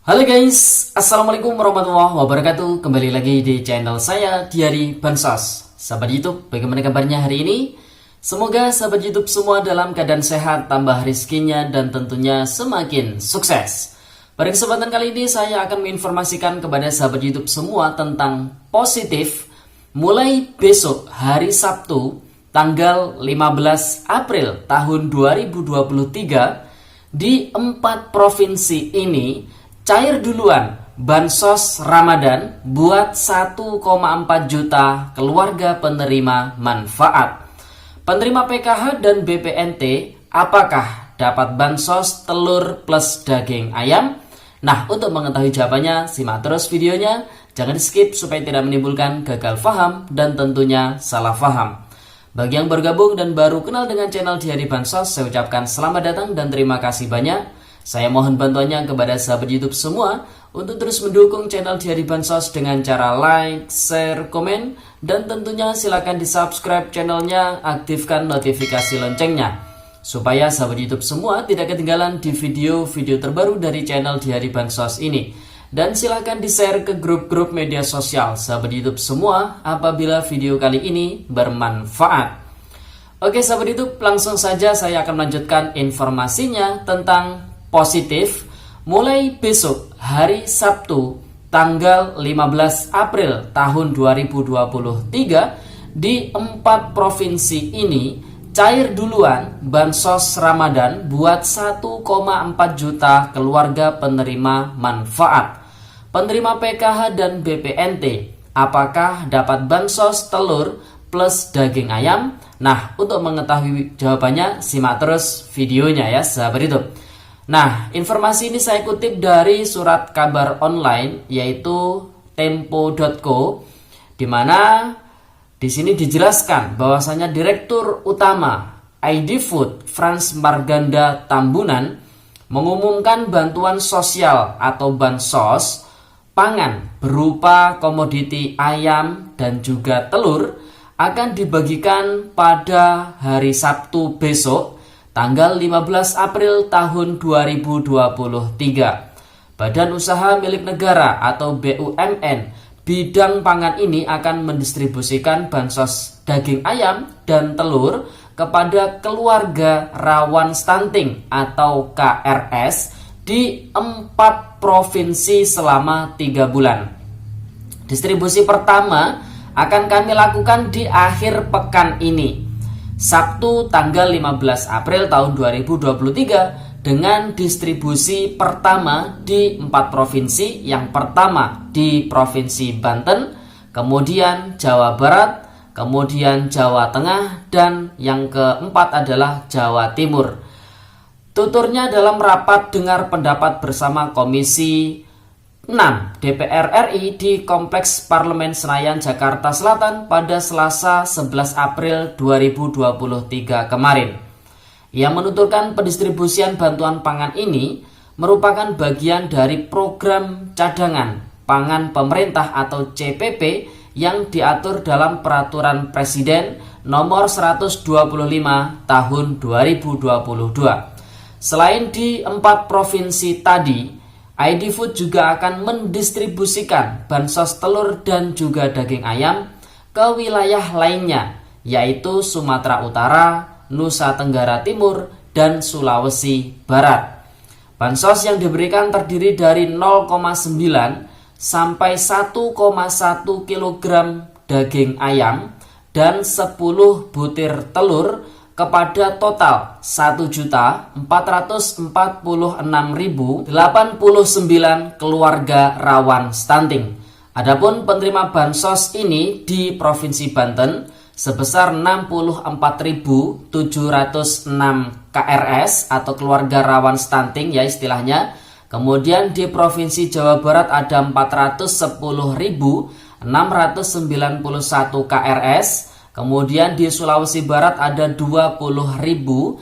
Halo guys, Assalamualaikum warahmatullahi wabarakatuh. Kembali lagi di channel saya, Diari Bansos. Sahabat YouTube, bagaimana kabarnya hari ini? Semoga sahabat YouTube semua dalam keadaan sehat, tambah rezekinya, dan tentunya semakin sukses. Pada kesempatan kali ini saya akan menginformasikan kepada sahabat YouTube semua tentang positif mulai besok hari Sabtu tanggal 15 April tahun 2023 di 4 provinsi ini cair duluan bansos Ramadan buat 1,4 juta keluarga penerima manfaat. Penerima PKH dan BPNT apakah dapat bansos telur plus daging ayam? Nah, untuk mengetahui jawabannya, simak terus videonya. Jangan di skip supaya tidak menimbulkan gagal paham dan tentunya salah paham. Bagi yang bergabung dan baru kenal dengan channel Diari Bansos, saya ucapkan selamat datang dan terima kasih banyak. Saya mohon bantuannya kepada sahabat YouTube semua untuk terus mendukung channel Diari Bansos dengan cara like, share, komen, dan tentunya silakan di subscribe channelnya, aktifkan notifikasi loncengnya supaya sahabat YouTube semua tidak ketinggalan di video-video terbaru dari channel Diari Bansos ini. Dan silakan di share ke grup-grup media sosial sahabat YouTube semua apabila video kali ini bermanfaat. Oke sahabat YouTube, langsung saja saya akan melanjutkan informasinya tentang positif mulai besok hari Sabtu tanggal 15 April tahun 2023 di 4 provinsi ini cair duluan bansos Ramadan buat 1,4 juta keluarga penerima manfaat. Penerima PKH dan BPNT apakah dapat bansos telur plus daging ayam? Nah, untuk mengetahui jawabannya simak terus videonya ya sahabat YouTube. Nah, informasi ini saya kutip dari surat kabar online yaitu tempo.co, di mana di sini dijelaskan bahwasanya Direktur Utama ID Food Frans Marganda Tambunan mengumumkan bantuan sosial atau bansos pangan berupa komoditi ayam dan juga telur akan dibagikan pada hari Sabtu besok tanggal 15 April tahun 2023. Badan Usaha Milik Negara atau BUMN bidang pangan ini akan mendistribusikan bansos daging ayam dan telur kepada keluarga rawan stunting atau KRS di 4 provinsi selama 3 bulan. Distribusi pertama akan kami lakukan di akhir pekan ini, Sabtu tanggal 15 April tahun 2023 dengan distribusi pertama di 4 provinsi. Yang pertama di Provinsi Banten, kemudian Jawa Barat, kemudian Jawa Tengah, dan yang keempat adalah Jawa Timur. Tuturnya dalam rapat dengar pendapat bersama Komisi 6 DPR RI di Kompleks Parlemen Senayan, Jakarta Selatan pada Selasa 11 April 2023 kemarin. Ia menuturkan pendistribusian bantuan pangan ini merupakan bagian dari program cadangan pangan pemerintah atau CPP yang diatur dalam Peraturan Presiden nomor 125 tahun 2022. Selain di 4 provinsi tadi, ID Food juga akan mendistribusikan bansos telur dan juga daging ayam ke wilayah lainnya, yaitu Sumatera Utara, Nusa Tenggara Timur, dan Sulawesi Barat. Bansos yang diberikan terdiri dari 0,9 sampai 1,1 kg daging ayam dan 10 butir telur kepada total 1.446.089 keluarga rawan stunting. Adapun penerima bansos ini di Provinsi Banten sebesar 64.706 KRS atau keluarga rawan stunting ya istilahnya. Kemudian di Provinsi Jawa Barat ada 410.691 KRS. Kemudian di Sulawesi Barat ada 20.345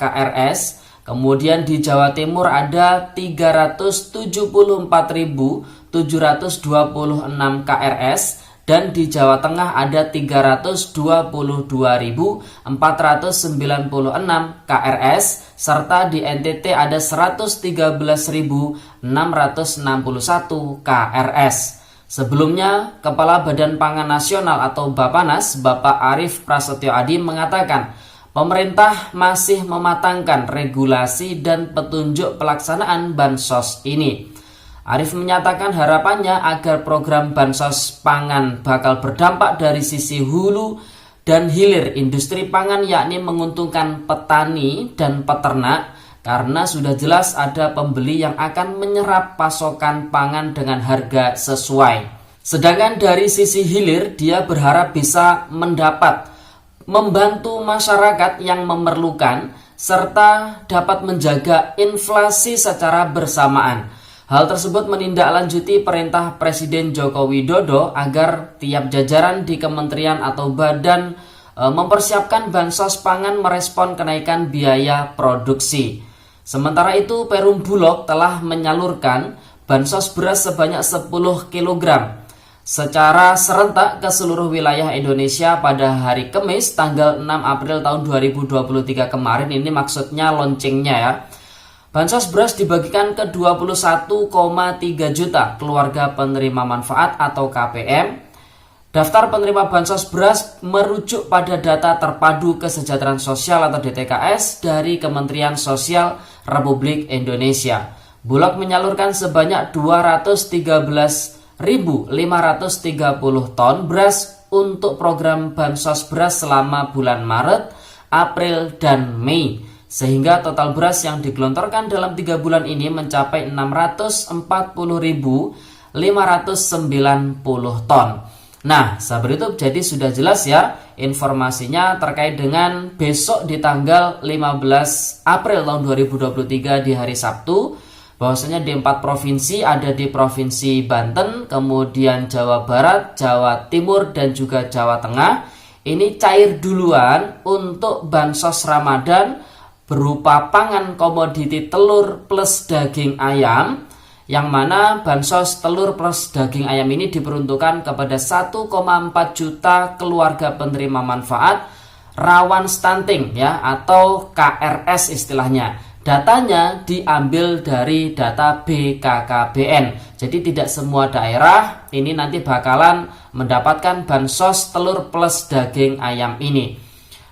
KRS. Kemudian di Jawa Timur ada 374.726 KRS. dan di Jawa Tengah ada 322.496 KRS, serta di NTT ada 113.661 KRS. Sebelumnya, Kepala Badan Pangan Nasional atau Bappenas, Bapak Arief Prasetyo Adi mengatakan, pemerintah masih mematangkan regulasi dan petunjuk pelaksanaan bansos ini. Arief menyatakan harapannya agar program bansos pangan bakal berdampak dari sisi hulu dan hilir industri pangan, yakni menguntungkan petani dan peternak karena sudah jelas ada pembeli yang akan menyerap pasokan pangan dengan harga sesuai. Sedangkan dari sisi hilir, dia berharap bisa membantu masyarakat yang memerlukan serta dapat menjaga inflasi secara bersamaan. Hal tersebut menindaklanjuti perintah Presiden Joko Widodo agar tiap jajaran di kementerian atau badan mempersiapkan bansos pangan merespon kenaikan biaya produksi. Sementara itu, Perum Bulog telah menyalurkan bansos beras sebanyak 10 kg secara serentak ke seluruh wilayah Indonesia pada hari Kamis tanggal 6 April tahun 2023 kemarin. Ini maksudnya launchingnya ya. Bansos beras dibagikan ke 21,3 juta keluarga penerima manfaat atau KPM. Daftar penerima bansos beras merujuk pada data terpadu kesejahteraan sosial atau DTKS dari Kementerian Sosial Republik Indonesia. Bulog menyalurkan sebanyak 213.530 ton beras untuk program bansos beras selama bulan Maret, April, dan Mei. Sehingga total beras yang digelontorkan dalam 3 bulan ini mencapai 640.590 ton. Nah, sahabat YouTube, jadi sudah jelas ya informasinya terkait dengan besok di tanggal 15 April tahun 2023 di hari Sabtu, bahwasanya di 4 provinsi, ada di Provinsi Banten, kemudian Jawa Barat, Jawa Timur, dan juga Jawa Tengah. Ini cair duluan untuk bansos Ramadan berupa pangan komoditi telur plus daging ayam, yang mana bansos telur plus daging ayam ini diperuntukkan kepada 1,4 juta keluarga penerima manfaat rawan stunting ya, atau KRS istilahnya. Datanya diambil dari data BKKBN. Jadi tidak semua daerah ini nanti bakalan mendapatkan bansos telur plus daging ayam ini.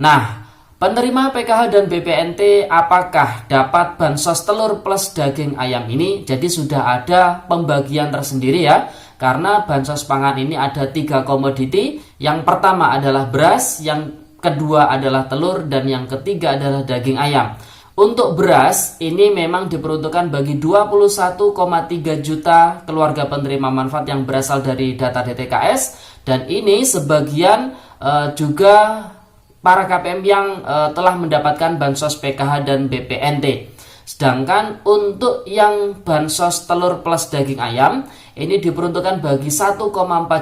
Nah, penerima PKH dan BPNT apakah dapat bansos telur plus daging ayam ini? Jadi sudah ada pembagian tersendiri ya, karena bansos pangan ini ada 3 komoditi. Yang pertama adalah beras, yang kedua adalah telur, dan yang ketiga adalah daging ayam. Untuk beras ini memang diperuntukkan bagi 21,3 juta keluarga penerima manfaat yang berasal dari data DTKS, dan ini sebagian juga para KPM yang telah mendapatkan bansos PKH dan BPNT. Sedangkan untuk yang bansos telur plus daging ayam ini diperuntukkan bagi 1,4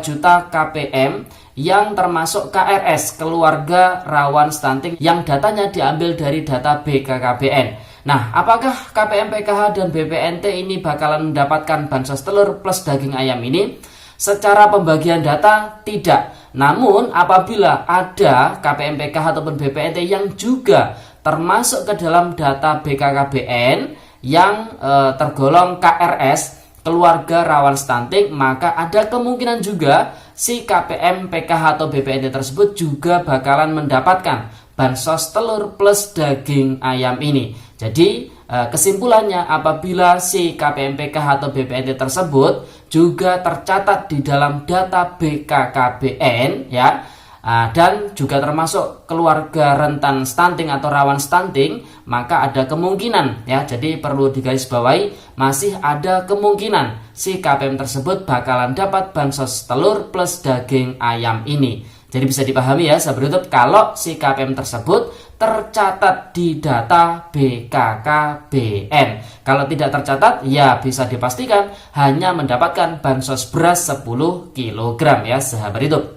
juta KPM yang termasuk KRS, keluarga rawan stunting, yang datanya diambil dari data BKKBN. Nah, apakah KPM, PKH, dan BPNT ini bakalan mendapatkan bansos telur plus daging ayam ini? Secara pembagian data tidak. Namun apabila ada KPM, PKH, ataupun BPNT yang juga termasuk ke dalam data BKKBN yang tergolong KRS, keluarga rawan stunting, maka ada kemungkinan juga si KPM, PKH, atau BPNT tersebut juga bakalan mendapatkan bansos telur plus daging ayam ini. Jadi kesimpulannya, apabila si KPM, PKH, atau BPNT tersebut juga tercatat di dalam data BKKBN ya, dan juga termasuk keluarga rentan stunting atau rawan stunting, maka ada kemungkinan ya, jadi perlu digarisbawahi, masih ada kemungkinan si KPM tersebut bakalan dapat bansos telur plus daging ayam ini. Jadi bisa dipahami ya sahabat YouTube, kalau si KPM tersebut tercatat di data BKKBN. Kalau tidak tercatat, ya bisa dipastikan hanya mendapatkan bansos beras 10 kg ya sahabat YouTube.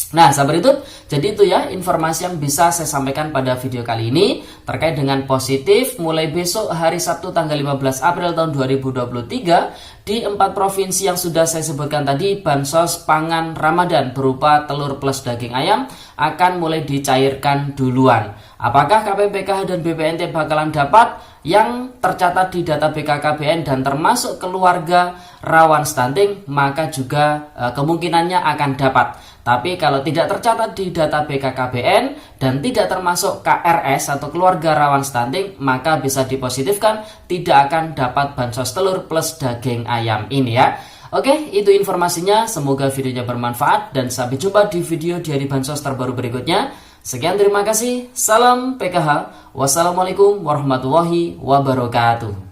Nah, sahabat YouTube, jadi itu ya informasi yang bisa saya sampaikan pada video kali ini terkait dengan positif mulai besok hari Sabtu tanggal 15 April tahun 2023 di 4 provinsi yang sudah saya sebutkan tadi, bansos pangan Ramadan berupa telur plus daging ayam akan mulai dicairkan duluan. Apakah KPPKH dan BPNT bakalan dapat? Yang tercatat di data BKKBN dan termasuk keluarga rawan stunting, maka juga kemungkinannya akan dapat. Tapi kalau tidak tercatat di data BKKBN dan tidak termasuk KRS atau keluarga rawan stunting, maka bisa dipositifkan tidak akan dapat bansos telur plus daging ayam ini ya. Oke, itu informasinya. Semoga videonya bermanfaat dan sampai jumpa di video Diari Bansos terbaru berikutnya. Sekian, terima kasih. Salam PKH. Wassalamualaikum warahmatullahi wabarakatuh.